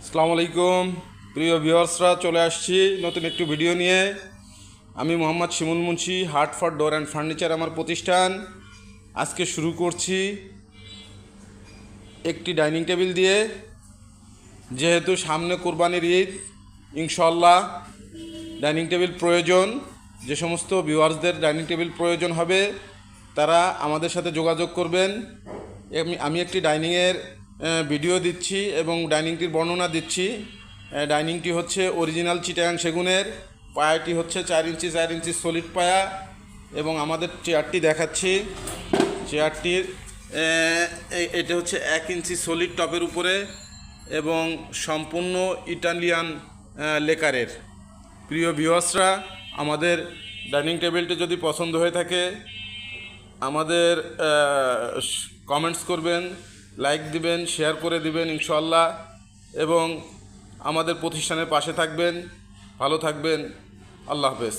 আসসালামু আলাইকুম প্রিয় ভিউয়ার্সরা, চলে আসছি নতুন একটু ভিডিও নিয়ে। আমি Mohammad Shimul Munshi, heart for door and furniture আমার প্রতিষ্ঠান। আজকে শুরু করছি একটি ডাইনিং টেবিল দিয়ে। যেহেতু সামনে কোরবানির ঈদ, ইনশাল্লাহ ডাইনিং টেবিল প্রয়োজন। যে সমস্ত ভিউয়ার্সদের ডাইনিং টেবিল প্রয়োজন হবে তারা আমাদের সাথে যোগাযোগ করবেন। আমি একটি ডাইনিংয়ের ভিডিও দিচ্ছি এবং ডাইনিংটির বর্ণনা দিচ্ছি। ডাইনিংটি হচ্ছে অরিজিনাল চিটাগাং সেগুনের, পায়াটি হচ্ছে 4 ইঞ্চি সলিড পায়া এবং আমাদের চেয়ারটি দেখাচ্ছি। চেয়ারটির এটা হচ্ছে 1 ইঞ্চি সলিড টপের উপরে এবং সম্পূর্ণ ইটালিয়ান লেকারের। প্রিয় ভিউয়ার্সরা, আমাদের ডাইনিং টেবিলটি যদি পছন্দ হয়ে থাকে আমাদের কমেন্টস করবেন, লাইক দিবেন, শেয়ার করে দিবেন ইনশাল্লাহ, এবং আমাদের প্রতিষ্ঠানের পাশে থাকবেন। ভালো থাকবেন। আল্লাহ হাফেজ।